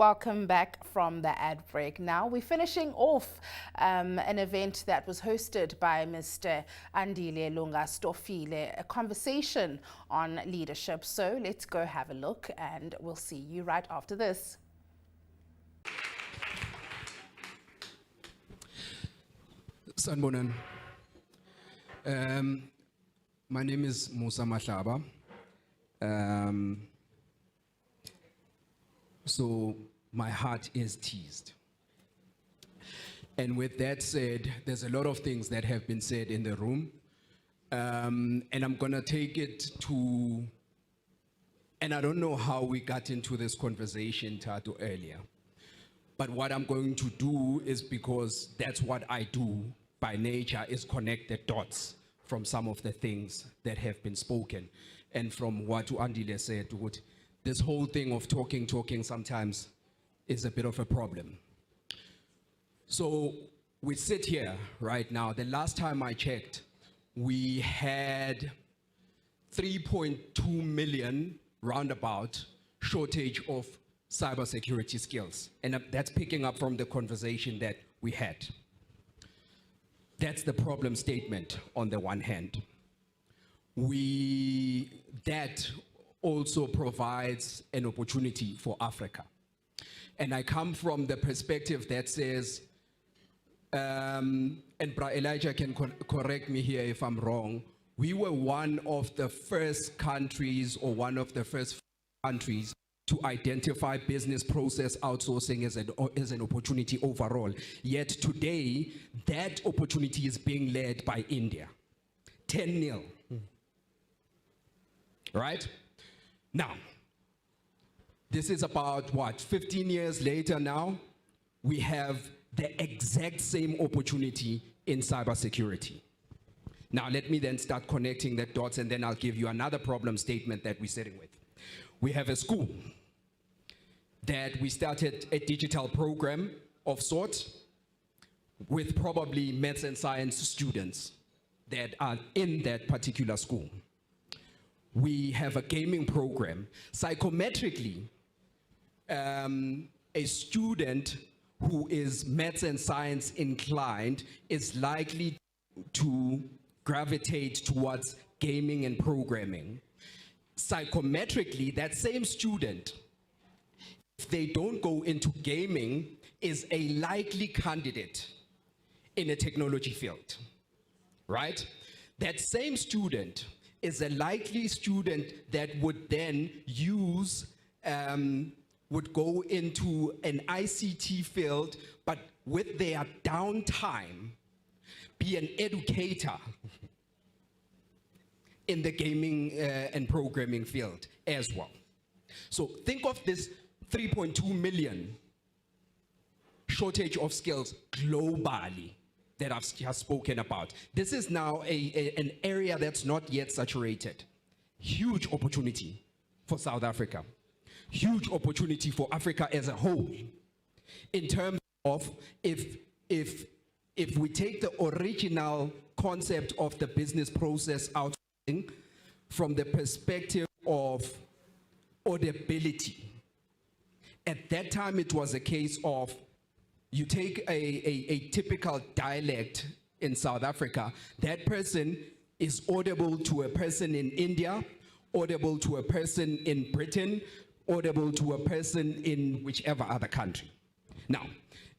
Welcome back from the ad break. Now we're finishing off an event that was hosted by Mr. Andile Lunga Stofile, a conversation on leadership. So let's go have a look and we'll see you right after this. Sanbonan. My name is Musa Mahlaba. So my heart is teased. And with that said, there's a lot of things that have been said in the room. And I'm gonna take it to, and I don't know how we got into this conversation, Tato, earlier. But what I'm going to do is, because that's what I do by nature, is connect the dots from some of the things that have been spoken. And from what Andile said, this whole thing of talking sometimes is a bit of a problem. So we sit here right now. The last time I checked, we had 3.2 million roundabout shortage of cybersecurity skills. And that's picking up from the conversation that we had. That's the problem statement on the one hand. That also provides an opportunity for Africa. And I come from the perspective that says, and Bra Elijah can correct me here if I'm wrong, we were one of the first countries or one of the first countries to identify business process outsourcing as an opportunity overall. Yet today, that opportunity is being led by India. 10-0. Right? Now, this is about what, 15 years later now, we have the exact same opportunity in cybersecurity. Now, let me then start connecting the dots, and then I'll give you another problem statement that we're sitting with. We have a school that we started a digital program of sorts with probably maths and science students that are in that particular school. We have a gaming program. Psychometrically, a student who is maths and science inclined is likely to gravitate towards gaming and programming. Psychometrically, that same student, if they don't go into gaming, is a likely candidate in a technology field, right? That same student is a likely student that would then would go into an ICT field, but with their downtime, be an educator in the gaming and programming field as well. So think of this 3.2 million shortage of skills globally that I've just spoken about. This is now an area that's not yet saturated. Huge opportunity for South Africa. Huge opportunity for Africa as a whole. In terms of if we take the original concept of the business process outsourcing from the perspective of audibility, at that time it was a case of you take a typical dialect in South Africa, that person is audible to a person in India, audible to a person in Britain, audible to a person in whichever other country. Now,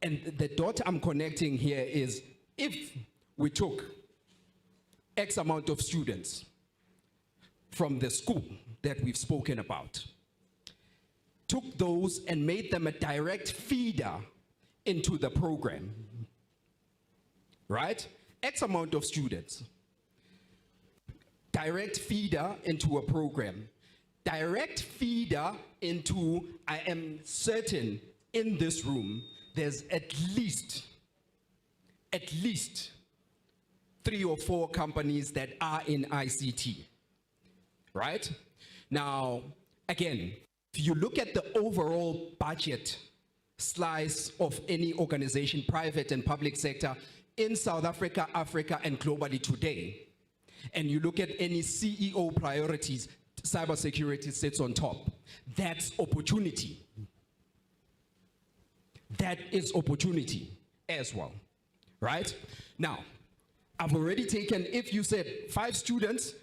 and the dot I'm connecting here is, if we took X amount of students from the school that we've spoken about, took those and made them a direct feeder into the program, right? X amount of students, direct feeder into a program, direct feeder into, I am certain in this room, there's at least 3 or 4 companies that are in ICT, right? Now, again, if you look at the overall budget slice of any organization, private and public sector, in South Africa, Africa, and globally today, and you look at any CEO priorities, cybersecurity sits on top. That's opportunity. that is opportunity as well, right? Now, I've already taken, if you said 5 students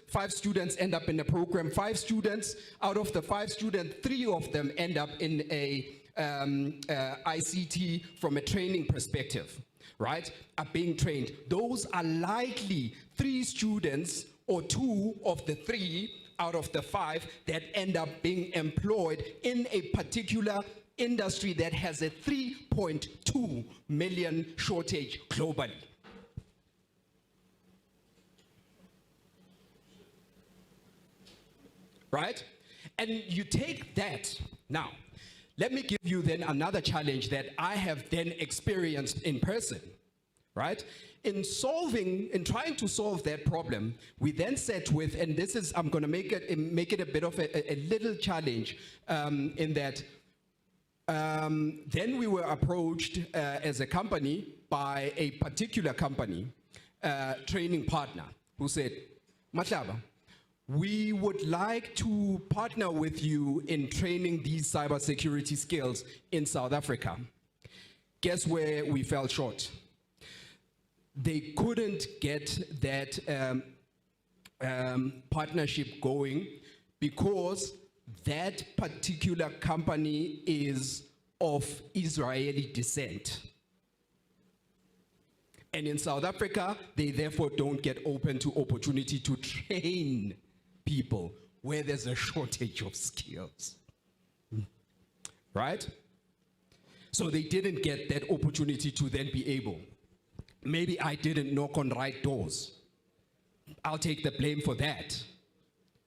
end up in the program, 5 students, out of the 5 students, 3 of them end up in a ICT from a training perspective, right, are being trained. Those are likely 3 students or 2 of the 3 out of the 5 that end up being employed in a particular industry that has a 3.2 million shortage globally. Right? And you take that. Now, let me give you then another challenge that I have then experienced in person, right? In trying to solve that problem, we then set with, and this is, I'm going to make it a bit of a little challenge in that then we were approached as a company by a particular company, training partner, who said, Matlaba, we would like to partner with you in training these cybersecurity skills in South Africa. Guess where we fell short? They couldn't get that partnership going because that particular company is of Israeli descent. And in South Africa, they therefore don't get open to opportunity to train people where there's a shortage of skills, right? So they didn't get that opportunity to then be able. Maybe I didn't knock on right doors. I'll take the blame for that,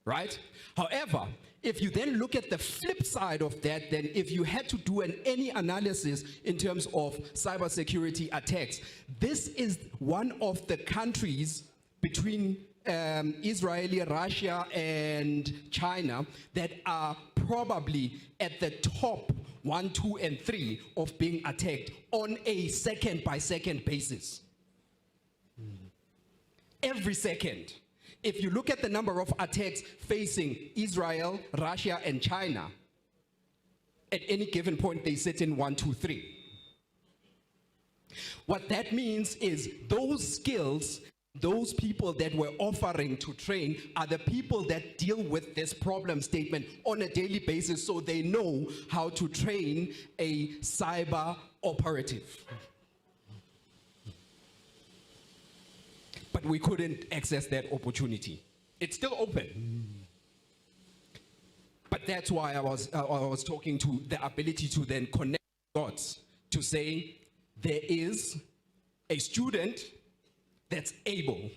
right? However, if you then look at the flip side of that, then if you had to do any analysis in terms of cybersecurity attacks, this is one of the countries between Israel, Russia, and China that are probably at the top 1, 2, and 3 of being attacked on a second-by-second basis. Every second. If you look at the number of attacks facing Israel, Russia, and China, at any given point they sit in 1, 2, 3. What that means is those skills, those people that we're offering to train are the people that deal with this problem statement on a daily basis, so they know how to train a cyber operative. But we couldn't access that opportunity. It's still open. But that's why I was talking to the ability to then connect dots to say there is a student that's able,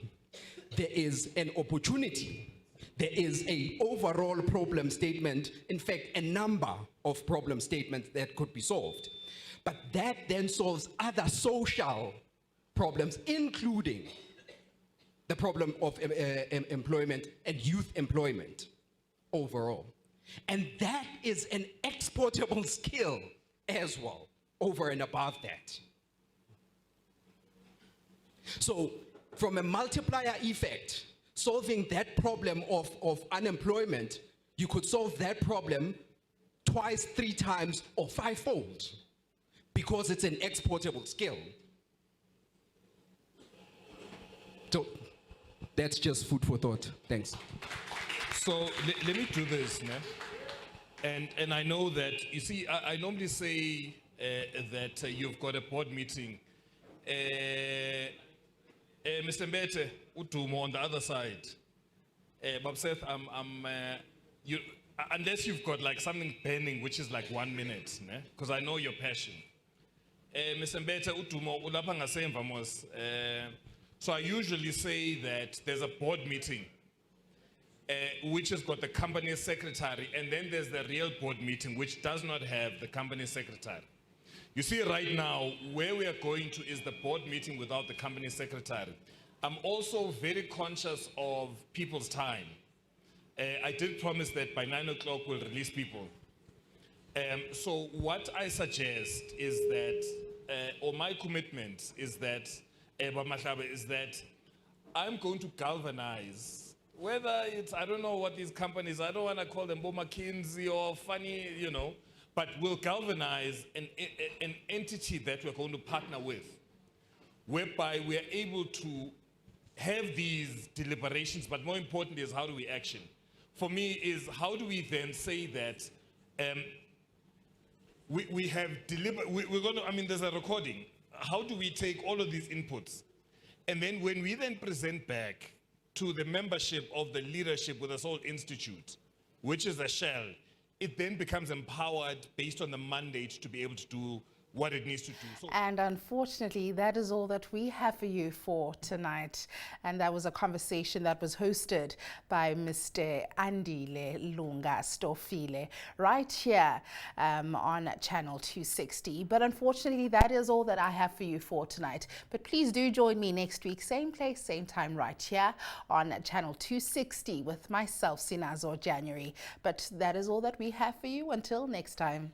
there is an opportunity, there is an overall problem statement, in fact, a number of problem statements that could be solved. But that then solves other social problems, including the problem of employment and youth employment overall. And that is an exportable skill as well, over and above that. So from a multiplier effect, solving that problem of unemployment, you could solve that problem twice, 3 times, or 5-fold, because it's an exportable skill. So that's just food for thought. Thanks. So let me do this, ne? And I know that, you see, I normally say that you've got a board meeting. Mr. Mbete, Utumo on the other side. Bob Seth, unless you've got like something pending, which is like 1 minute, because I know your passion. Mr. Mbete, Utumo, ulapha ngasemva mos. So I usually say that there's a board meeting, which has got the company secretary, and then there's the real board meeting, which does not have the company secretary. You see, right now, where we are going to is the board meeting without the company secretary. I'm also very conscious of people's time. I did promise that by 9 o'clock we'll release people. So what I suggest is that, or my commitment is that, is that I'm going to galvanize, whether it's, I don't know what these companies, I don't want to call them McKinsey or funny, you know, but we'll galvanize an entity that we're going to partner with, whereby we are able to have these deliberations, but more importantly is how do we action? For me is how do we then say that we have we're going to, I mean, there's a recording. How do we take all of these inputs? And then when we then present back to the membership of the leadership with the Soul Institute, which is a shell, it then becomes empowered based on the mandate to be able to do what it needs to do. So and unfortunately, that is all that we have for you for tonight. And that was a conversation that was hosted by Mr. Andile Lunga Stofile right here on Channel 260. But unfortunately, that is all that I have for you for tonight. But please do join me next week, same place, same time, right here on Channel 260 with myself, Sinazo January. But that is all that we have for you. Until next time.